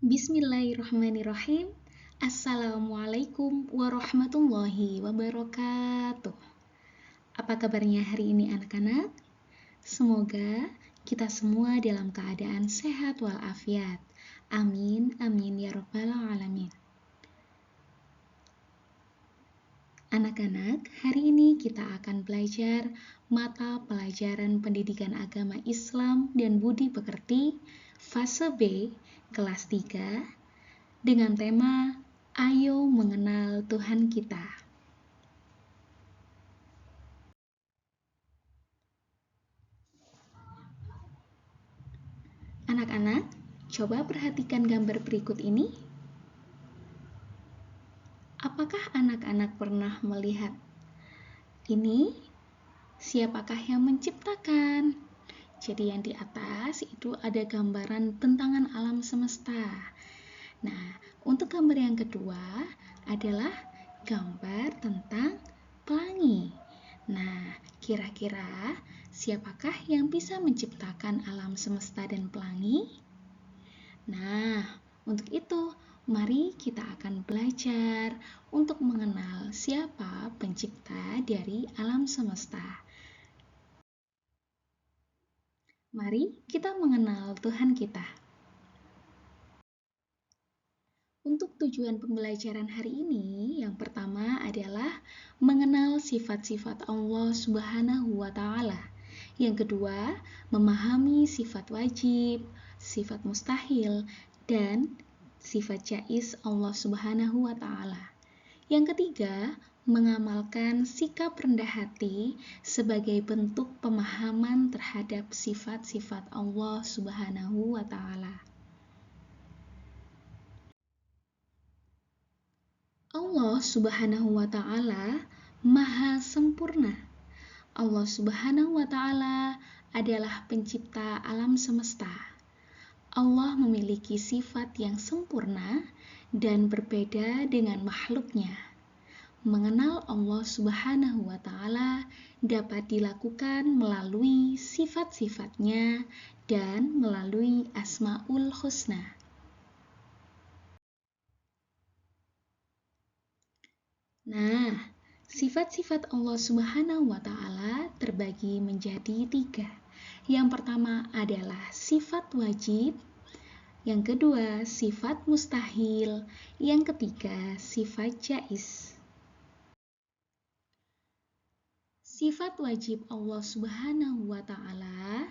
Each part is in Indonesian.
Bismillahirrahmanirrahim. Assalamualaikum warahmatullahi wabarakatuh. Apa kabarnya hari ini anak-anak? Semoga kita semua dalam keadaan sehat walafiat. Amin, amin ya rabbal alamin. Anak-anak, hari ini kita akan belajar mata pelajaran pendidikan agama Islam dan budi pekerti fase B kelas 3 dengan tema Ayo Mengenal Tuhan Kita. Anak-anak, coba perhatikan gambar berikut ini. Apakah anak-anak pernah melihat ini? Siapakah yang menciptakan? Jadi yang di atas itu ada gambaran bentangan alam semesta. Nah, untuk gambar yang kedua adalah gambar tentang pelangi. Nah, kira-kira siapakah yang bisa menciptakan alam semesta dan pelangi? Nah, untuk itu mari kita akan belajar untuk mengenal siapa pencipta dari alam semesta. Mari kita mengenal Tuhan kita. Untuk tujuan pembelajaran hari ini, yang pertama adalah mengenal sifat-sifat Allah Subhanahu wa Ta'ala. Yang kedua, memahami sifat wajib, sifat mustahil, dan sifat jaiz Allah Subhanahu wa Ta'ala. Yang ketiga, mengamalkan sikap rendah hati sebagai bentuk pemahaman terhadap sifat-sifat Allah Subhanahu wa Ta'ala. Allah Subhanahu wa Ta'ala Maha Sempurna. Allah Subhanahu wa Ta'ala adalah pencipta alam semesta. Allah memiliki sifat yang sempurna dan berbeda dengan makhluknya. Mengenal Allah Subhanahu wa Ta'ala dapat dilakukan melalui sifat-sifatnya dan melalui Asmaul Husna. Nah, sifat-sifat Allah Subhanahu wa Ta'ala terbagi menjadi 3. Yang pertama adalah sifat wajib, yang kedua sifat mustahil, yang ketiga sifat jaiz. Sifat wajib Allah Subhanahu wa Ta'ala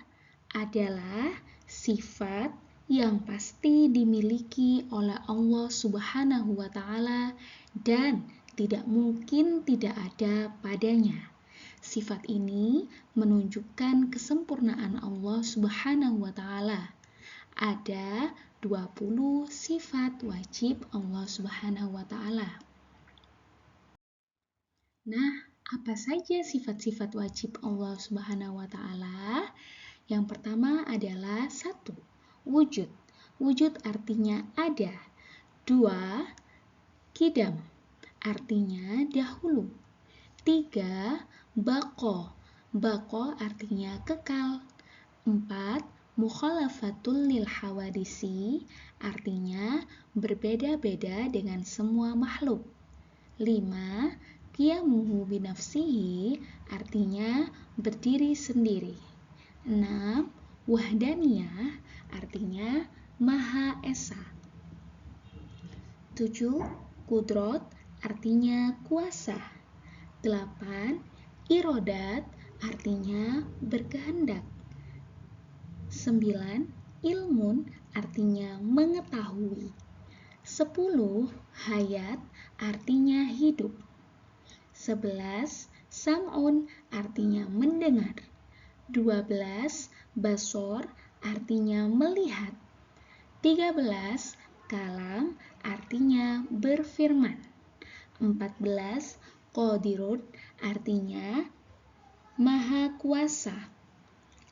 adalah sifat yang pasti dimiliki oleh Allah Subhanahu wa Ta'ala dan tidak mungkin tidak ada padanya. Sifat ini menunjukkan kesempurnaan Allah Subhanahu wa Ta'ala. Ada 20 sifat wajib Allah Subhanahu wa Ta'ala. Nah, apa saja sifat-sifat wajib Allah Subhanahu wa Ta'ala? Yang pertama adalah 1. Wujud. Wujud artinya ada. 2. Qidam artinya dahulu. 3. Baqo. Baqo artinya kekal. 4. Mukhalafatul lil hawadisi artinya berbeda-beda dengan semua makhluk. 5. Qiyamuhu binafsihi artinya berdiri sendiri. 6. Wahdaniyah artinya Maha Esa. 7. Qudrat artinya kuasa. 8. Irodat artinya berkehendak. 9. Ilmun artinya mengetahui. 10. Hayat artinya hidup. 11. Sam'un artinya mendengar. 12. Basor artinya melihat. 13. Kalam artinya berfirman. 14. Qadirun artinya maha kuasa.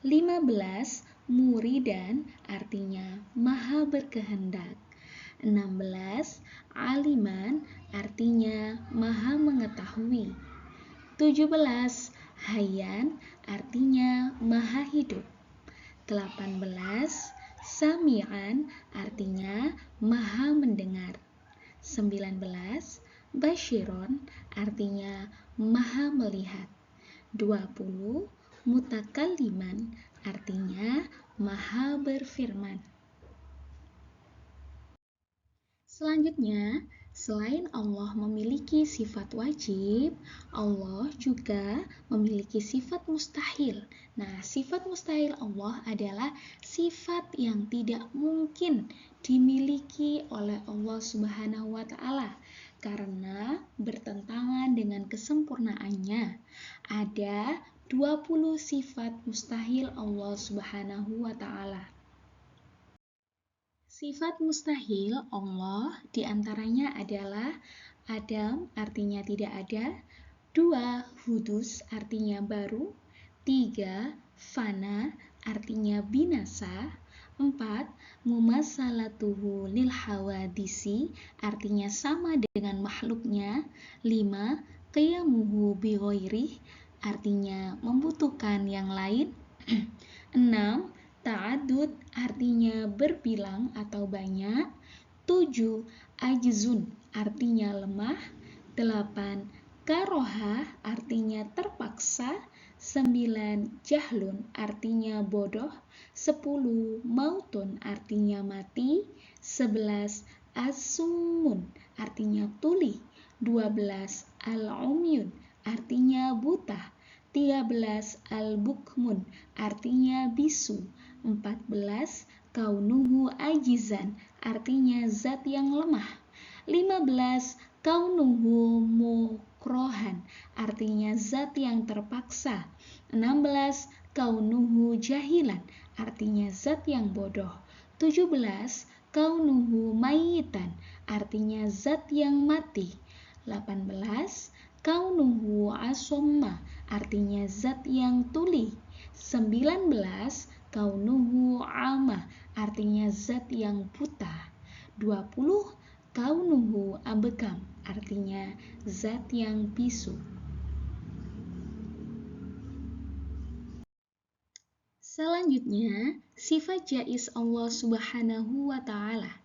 15. Muridan artinya maha berkehendak. 16. Aliman artinya maha mengetahui. 17. Hayyan artinya maha hidup. 18. Sami'an artinya maha mendengar. 19. Basyiron artinya maha melihat. 20. Mutakalliman artinya maha berfirman. Selanjutnya, selain Allah memiliki sifat wajib, Allah juga memiliki sifat mustahil. Nah, sifat mustahil Allah adalah sifat yang tidak mungkin dimiliki oleh Allah Subhanahu wa Ta'ala karena bertentangan dengan kesempurnaannya. Ada 20 sifat mustahil Allah Subhanahu wa Ta'ala. Sifat mustahil Allah diantaranya adalah Adam artinya tidak ada, 2. Hudus artinya baru, 3. Fana artinya binasa, 4. Mumasalatuhu lil hawadisi artinya sama dengan makhluknya, 5. Qiyamuhu bi ghairih artinya membutuhkan yang lain, 6. Ta'adud artinya berbilang atau banyak. 7. Ajzun artinya lemah. 8. Karoha artinya terpaksa. 9. Jahlun artinya bodoh. 10. Mautun artinya mati. 11. Asumun artinya tuli. 12. Al-umyun artinya buta. 13. Al-bukmun artinya bisu. 14. Kaunuhu ajizan artinya zat yang lemah. 15. Kaunuhu mukrohan artinya zat yang terpaksa. 16. Kaunuhu jahilan artinya zat yang bodoh. 17. Kaunuhu mayitan artinya zat yang mati. 18. Kaunuhu asomma artinya zat yang tuli. 19. Kaunuhu ama artinya zat yang buta. 20. Kaunuhu abekam artinya zat yang bisu. Selanjutnya, sifat jaiz Allah Subhanahu wa Ta'ala.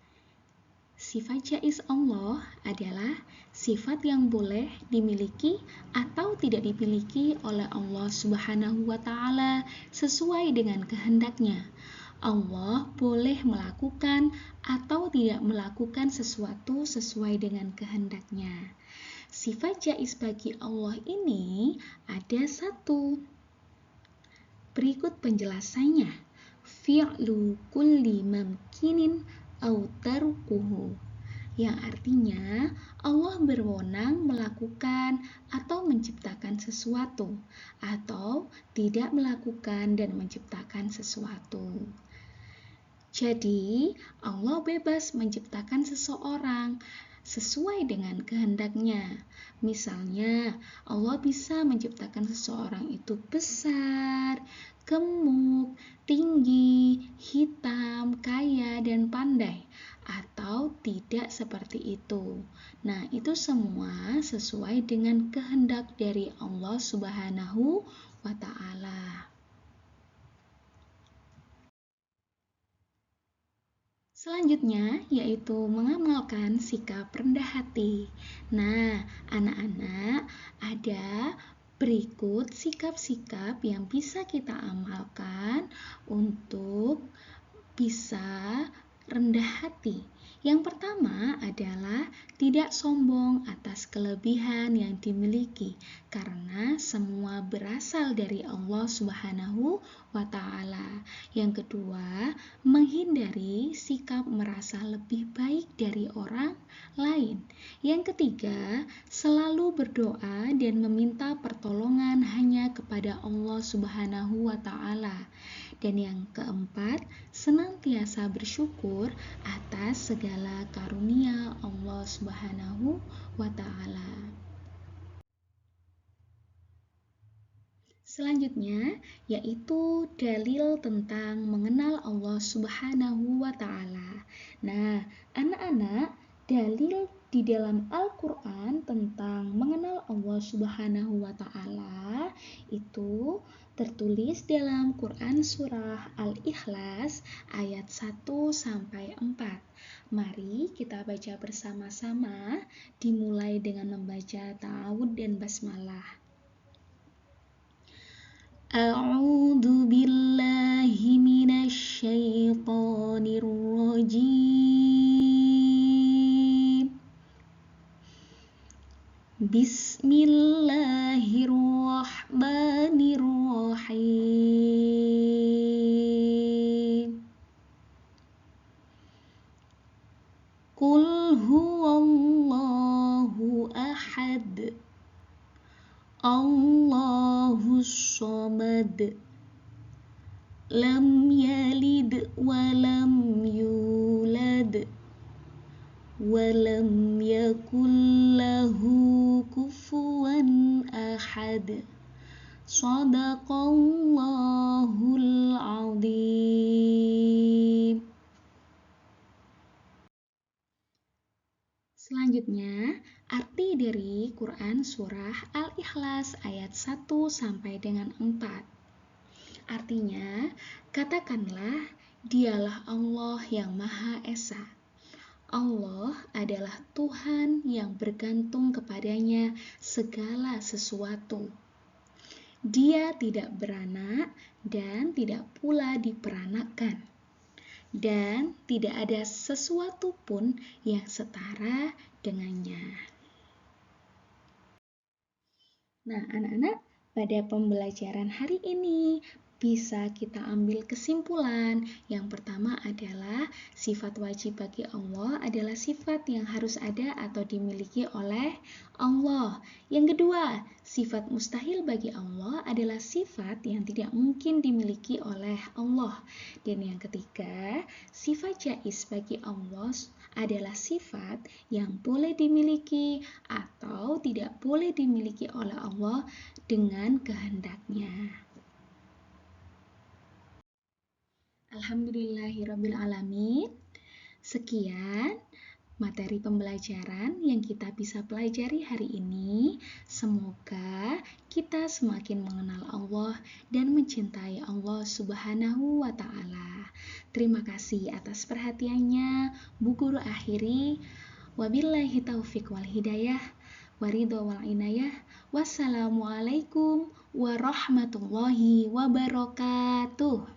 Sifat jaiz Allah adalah sifat yang boleh dimiliki atau tidak dimiliki oleh Allah Subhanahu wa Ta'ala sesuai dengan kehendaknya. Allah boleh melakukan atau tidak melakukan sesuatu sesuai dengan kehendaknya. Sifat jaiz bagi Allah ini ada 1. Berikut penjelasannya. Fi'lu kulli mamkinin au tarukuhu, yang artinya Allah berwenang melakukan atau menciptakan sesuatu atau tidak melakukan dan menciptakan sesuatu. Jadi Allah bebas menciptakan seseorang sesuai dengan kehendaknya. Misalnya Allah bisa menciptakan seseorang itu besar, gemuk, tinggi, hitam, kaya, dan pandai, atau tidak seperti itu. Nah, itu semua sesuai dengan kehendak dari Allah Subhanahu wa Ta'ala. Selanjutnya yaitu mengamalkan sikap rendah hati. Nah, anak-anak, ada berikut sikap-sikap yang bisa kita amalkan untuk bisa rendah hati. Yang pertama adalah tidak sombong atas kelebihan yang dimiliki, karena semua berasal dari Allah Subhanahu wa Ta'ala. Yang kedua, menghindari sikap merasa lebih baik dari orang lain. Yang ketiga, selalu berdoa dan meminta pertolongan hanya kepada Allah Subhanahu wa Ta'ala. Dan yang keempat, senantiasa bersyukur atas segala karunia Allah Subhanahu wa Ta'ala. Selanjutnya yaitu dalil tentang mengenal Allah Subhanahu wa Ta'ala. Nah, anak-anak, dalil di dalam Al-Quran tentang mengenal Allah Subhanahu wa Ta'ala itu tertulis dalam Quran Surah Al-Ikhlas ayat 1-4. Mari kita baca bersama-sama, dimulai dengan membaca ta'awud dan basmalah. A'udzu billahi minasy syaithanir rajim. Bismillahirrahmanirrahim. Qul huwallahu ahad. Allahus samad. Lam yalid wa lam yulad. Walam yakul lahu kufuwan ahad. Shadaqallahul azim. Selanjutnya, arti dari Quran Surah Al-Ikhlas ayat 1 sampai dengan 4. Artinya, katakanlah, dialah Allah yang Maha Esa. Allah adalah Tuhan yang bergantung kepadanya segala sesuatu. Dia tidak beranak dan tidak pula diperanakkan. Dan tidak ada sesuatu pun yang setara dengannya. Nah, anak-anak, pada pembelajaran hari ini bisa kita ambil kesimpulan. Yang pertama adalah sifat wajib bagi Allah adalah sifat yang harus ada atau dimiliki oleh Allah. Yang kedua, sifat mustahil bagi Allah adalah sifat yang tidak mungkin dimiliki oleh Allah. Dan yang ketiga, sifat jaiz bagi Allah adalah sifat yang boleh dimiliki atau tidak boleh dimiliki oleh Allah dengan kehendaknya. Alhamdulillahirrabbilalamin. Sekian materi pembelajaran yang kita bisa pelajari hari ini. Semoga kita semakin mengenal Allah dan mencintai Allah Subhanahu wa Ta'ala. Terima kasih atas perhatiannya. Bu Guru akhiri. Wabillahi taufiq wal hidayah. Waridho wal inayah. Wassalamualaikum warahmatullahi wabarakatuh.